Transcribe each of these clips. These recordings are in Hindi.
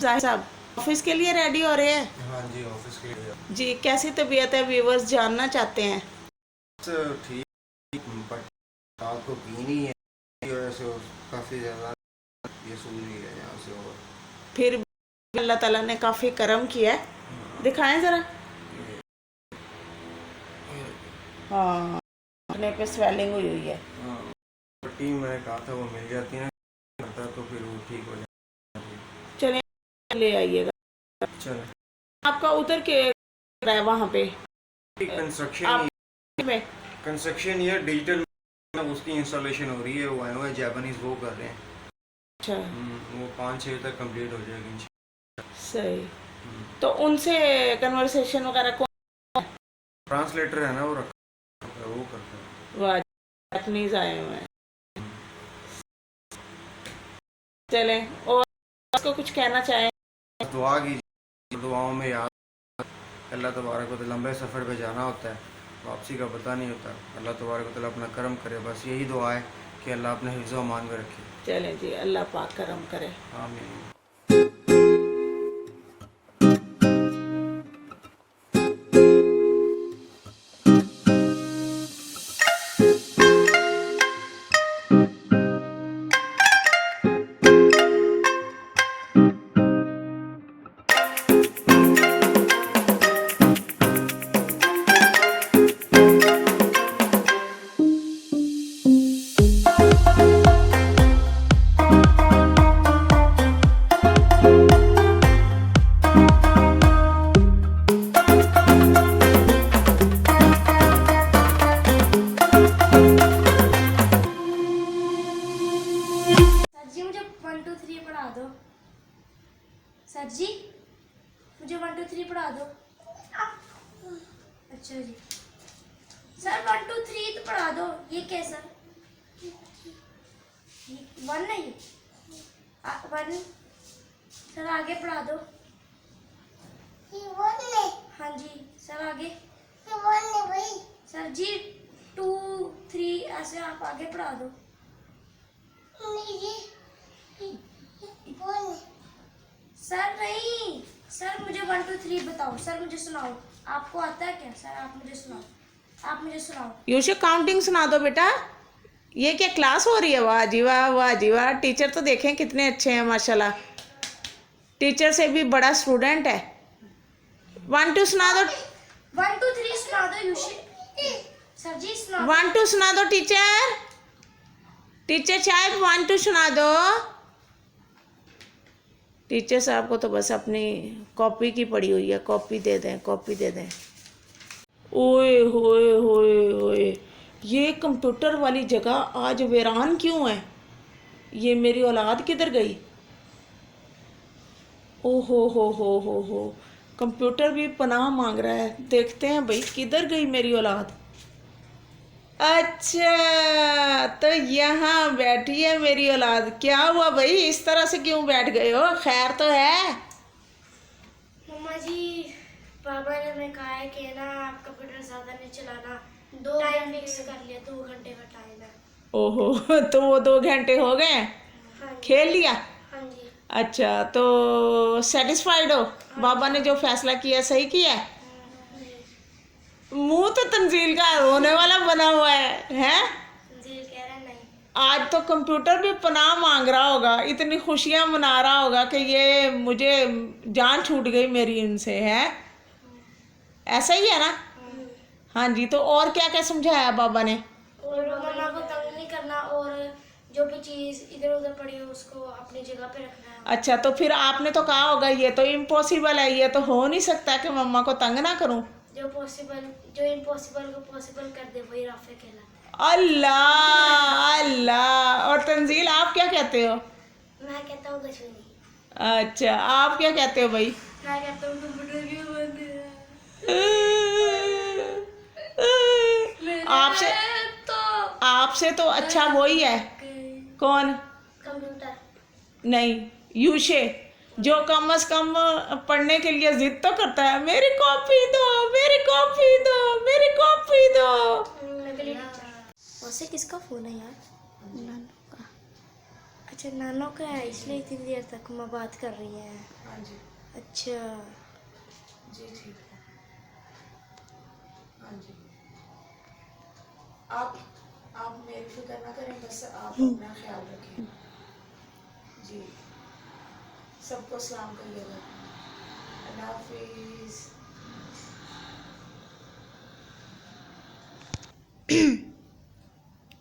जाहिर साहब ऑफिस के लिए रेडी हो रहे हैं। हाँ जी, ऑफिस के लिए। जी, कैसी तबीयत है, व्यूवर्स जानना चाहते हैं। ठीक, बट आपको पी नहीं है की वजह से काफ़ी ज़्यादा ये सूझ रही है यहाँ से। और फिर अल्लाह ताला ने काफ़ी करम किया है, दिखाएं ज़रा। हाँ, घुटने पे स्वेलिंग हुई हुई है। हाँ, पट्टी मैंने कहा था वो मिल जाती है ना करता तो फिर वो ठीक हो जाती है। चलें, ले आइएगा। चलो, आपका उधर के है वहाँ पे कंस्ट्रक्शन आप में। कंस्ट्रक्शन ये डिजिटल उसकी इंस्टॉलेशन हो रही है। वो आए हुए जापानीज वो कर रहे हैं। अच्छा, वो 5-6 तक कंप्लीट हो जाएगी सही। इंशाल्लाह। तो उनसे कन्वर्सेशन वगैरह कौन, ट्रांसलेटर है ना वो रखा है, वो करता है। वाह, जापानीज आए हुए हैं। चलें, और आपको कुछ कहना चाहें। दुआ की, दुआओं में याद अल्लाह तबारक व तआला, लंबे सफ़र पे जाना होता है, वापसी का पता नहीं होता। अल्लाह तबारक व तआला अपना करम करे, बस यही दुआ है कि अल्लाह अपने हिफ्ज़ व अमान में रखे। चलें जी, अल्लाह पाक करम करे। आमीन। जी मुझे 1 2 3 पढ़ा दो। सर जी मुझे 1 2 3 पढ़ा दो। अच्छा जी सर 1 2 3 तो पढ़ा दो। ये क्या है सर? 1 नहीं 1। सर आगे पढ़ा दो। हाँ जी सर आगे। सर जी 2 3 ऐसे आप आगे पढ़ा दो। सर नहीं सर मुझे 1 2 3 बताओ। सर मुझे सुनाओ। आपको आता है क्या? सर आप मुझे सुनाओ। आप मुझे सुनाओ। यूशु काउंटिंग सुना दो बेटा। ये क्या क्लास हो रही है? वाह जी वाह, वाह जी वाह। टीचर तो देखें कितने अच्छे हैं माशाल्लाह। टीचर से भी बड़ा स्टूडेंट है। 1 2 सुना दो। 1 2 3 सुना दो यूशी। सर जी सुना दो। 1 2 सुना दो टीचर। टीचर साहब 1 2 सुना दो। टीचर साहब को तो बस अपनी कॉपी की पड़ी हुई है, कॉपी दे दें, कॉपी दे दें। ओए होए होए होए, ये कंप्यूटर वाली जगह आज वीरान क्यों है? ये मेरी औलाद किधर गई? ओ हो, कंप्यूटर भी पनाह मांग रहा है। देखते हैं भाई किधर गई मेरी औलाद। अच्छा, तो यहाँ बैठी है मेरी औलाद। क्या हुआ भाई, इस तरह से क्यों बैठ गए हो? खैर तो है? मम्मा जी पापा ने हमें कहा है कि ना आप कंप्यूटर ज़्यादा नहीं चलाना। 2 टाइम फिक्स कर लिया, 2 घंटे का टाइम है। ओहो, तो वो 2 घंटे हो गए? हाँ जी। खेल लिया? हाँ जी। अच्छा, तो सेटिस्फाइड हो? बाबा ने जो फैसला किया सही किया है? मुंह तो तंजील का रोने वाला बना हुआ है? जी कह रहा नहीं। आज तो कंप्यूटर भी पनाह मांग रहा होगा, इतनी खुशियां मना रहा होगा कि ये मुझे जान छूट गई मेरी इनसे, है ऐसा ही है ना? हाँ जी, तो और क्या क्या समझाया बाबा ने? और मम्मा को तंग नहीं करना और जो भी चीज़ इधर उधर पड़ी हो उसको अपनी जगह पे रखना है। अच्छा, तो फिर आपने तो कहा होगा ये तो इम्पॉसिबल है, ये तो हो नहीं सकता कि मम्मा को तंग ना करूं। जो इम्पॉसिबल को पॉसिबल कर दे वही राफे कहलाता अल्लाह अल्लाह। और तंजील आप क्या कहते हो? है। मैं कहता हूँ कुछ भी नहीं। अच्छा, आप क्या कहते हो भाई? मैं कहता हूँ कंप्यूटर क्यों बंद है? आपसे तो आपसे तो अच्छा वही है। कौन? कंप्यूटर। नहीं, यूशे, जो कम से कम पढ़ने के लिए जिद तो करता है, मेरी कॉपी दो, मेरी कॉपी दो, मेरी कॉपी दो। वैसे किसका फोन है यार? नानू का। अच्छा नानों का है इसलिए इतनी देर तक माँ बात कर रही है। हाँ जी अच्छा जी ठीक है। हाँ जी आप मेरी फिक्र ना करें, बस आप अपना ख्याल रखें जी। सबको सलाम करिएगा। अल्लाह हाफिज़।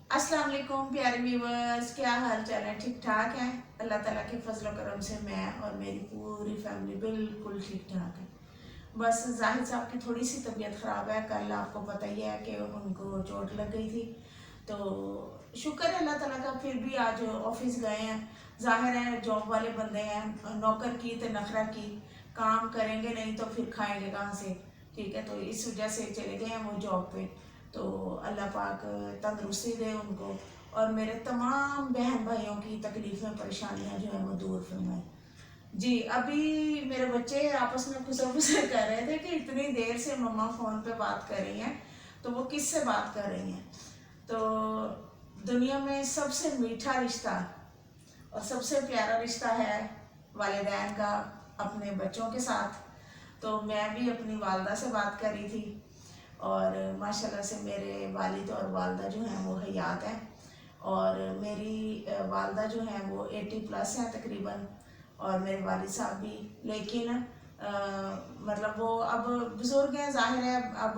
अस्सलाम वालेकुम प्यारे व्यूवर्स, क्या हाल चाल है? ठीक ठाक है? अल्लाह ताला के फजल करम से मैं और मेरी पूरी फैमिली बिल्कुल ठीक ठाक है। बस जाहिद साहब की थोड़ी सी तबीयत ख़राब है। कल आपको पता ही है कि उनको चोट लग गई थी, तो शुक्र है अल्लाह ताला का, फिर भी आज ऑफिस गए हैं। जाहिर है जॉब वाले बंदे हैं, नौकर की तो नखरा की, काम करेंगे नहीं तो फिर खाएंगे कहाँ से? ठीक है, तो इस वजह से चले गए हैं वो जॉब पे। तो अल्लाह पाक तंदरुस्ती दे उनको और मेरे तमाम बहन भाइयों की तकलीफ़ें परेशानियां जो है वो दूर फरमाए जी। अभी मेरे बच्चे आपस में खुसर फुसर कर रहे थे कि इतनी देर से मम्मा फ़ोन पे बात कर रही हैं, तो वो किससे बात कर रही हैं? तो दुनिया में सबसे मीठा रिश्ता और सबसे प्यारा रिश्ता है वालिदैन का अपने बच्चों के साथ। तो मैं भी अपनी वालदा से बात कर रही थी और माशाल्लाह से मेरे वालिद और वालदा जो हैं वो हयात हैं और मेरी वालदा जो हैं वो 80+ हैं तकरीबन और मेरे वालिद साहब भी, लेकिन मतलब वो अब बुज़ुर्ग हैं, ज़ाहिर है अब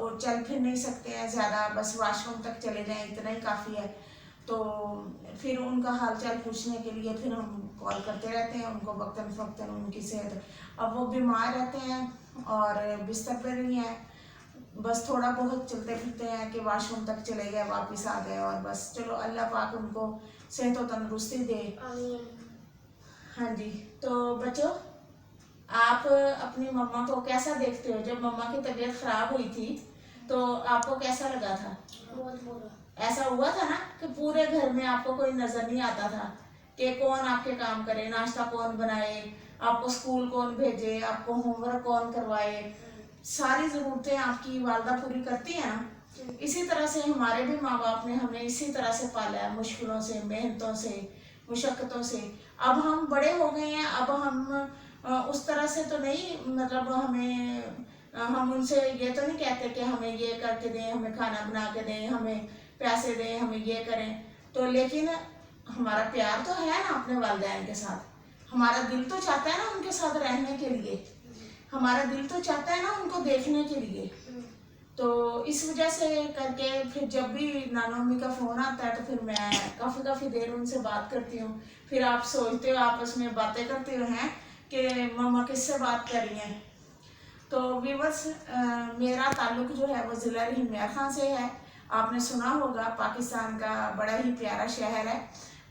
वो चल फिर नहीं सकते हैं ज़्यादा, बस वॉशरूम तक चले जाएं इतना ही काफ़ी है। तो फिर उनका हालचाल पूछने के लिए फिर हम कॉल करते रहते हैं उनको वक्तन फ़क्तन उनकी सेहत। अब वो बीमार रहते हैं और बिस्तर पर नहीं है, बस थोड़ा बहुत चलते फिरते हैं कि वॉशरूम तक चले गए वापस आ गए और बस चलो अल्लाह पाक उनको सेहत और तंदुरुस्ती दे। हाँ जी, तो बच्चों आप अपनी मम्मा को कैसा देखते हो? जब मम्मा की तबीयत ख़राब हुई थी तो आपको कैसा लगा था? बहुत बुरा। ऐसा हुआ था ना कि पूरे घर में आपको कोई नज़र नहीं आता था कि कौन आपके काम करे, नाश्ता कौन बनाए, आपको स्कूल कौन भेजे, आपको होमवर्क कौन करवाए, सारी ज़रूरतें आपकी वालदा पूरी करती हैं ना। इसी तरह से हमारे भी माँ बाप ने हमें इसी तरह से पाला है, मुश्किलों से, मेहनतों से, मुशक्क़तों से। अब हम बड़े हो गए हैं, अब हम उस तरह से तो नहीं, मतलब हम उनसे ये तो नहीं कहते कि हमें ये करके दें, हमें खाना बना के दें, हमें पैसे दें, हमें ये करें। तो लेकिन हमारा प्यार तो है ना अपने वालिदैन के साथ, हमारा दिल तो चाहता है ना उनके साथ रहने के लिए, हमारा दिल तो चाहता है ना उनको देखने के लिए। तो इस वजह से करके फिर जब भी नाना मम्मी का फ़ोन आता है तो फिर मैं काफ़ी देर उनसे बात करती हूँ। फिर आप सोचते हो आपस में बातें करते हो हैं कि मम्मा किससे बात कर रही हैं। तो व्यूअर्स, मेरा ताल्लुक़ जो है वो ज़िला हिमायत खान से है। आपने सुना होगा पाकिस्तान का बड़ा ही प्यारा शहर है,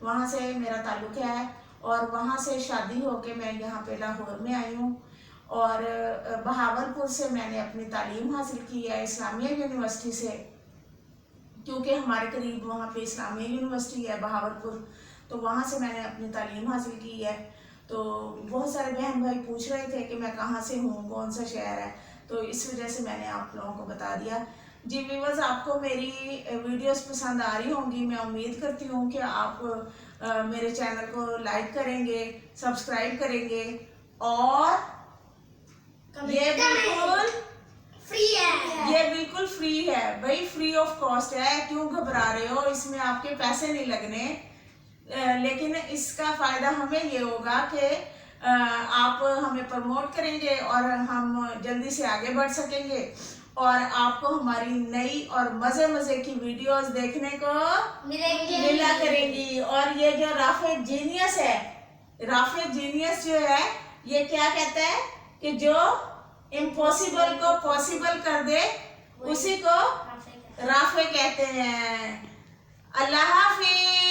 वहाँ से मेरा ताल्लुक़ है और वहाँ से शादी होके मैं यहाँ पे लाहौर में आई हूँ और बहावलपुर से मैंने अपनी तालीम हासिल की है इस्लामिया यूनिवर्सिटी से, क्योंकि हमारे करीब वहाँ पे इस्लामिया यूनिवर्सिटी है बहावलपुर, तो वहाँ से मैंने अपनी तालीम हासिल की है। तो बहुत सारे बहन भाई पूछ रहे थे कि मैं कहाँ से हूँ, कौन सा शहर है, तो इस वजह से मैंने आप लोगों को बता दिया। जी व्यूअर्स, आपको मेरी वीडियोस पसंद आ रही होंगी, मैं उम्मीद करती हूँ कि आप मेरे चैनल को लाइक करेंगे, सब्सक्राइब करेंगे और ये बिल्कुल फ्री है, ये बिल्कुल फ्री है भाई, फ्री ऑफ कॉस्ट है। क्यों घबरा रहे हो? इसमें आपके पैसे नहीं लगने, लेकिन इसका फ़ायदा हमें ये होगा कि आप हमें प्रमोट करेंगे और हम जल्दी से आगे बढ़ सकेंगे और आपको हमारी नई और मज़े की वीडियोस देखने को मिला करेंगी। और ये जो राफेद जीनियस है, राफेद जीनियस जो है ये क्या कहता है कि जो इम्पॉसिबल को पॉसिबल कर दे उसी को राफे कहते हैं। अल्लाह हाफिज।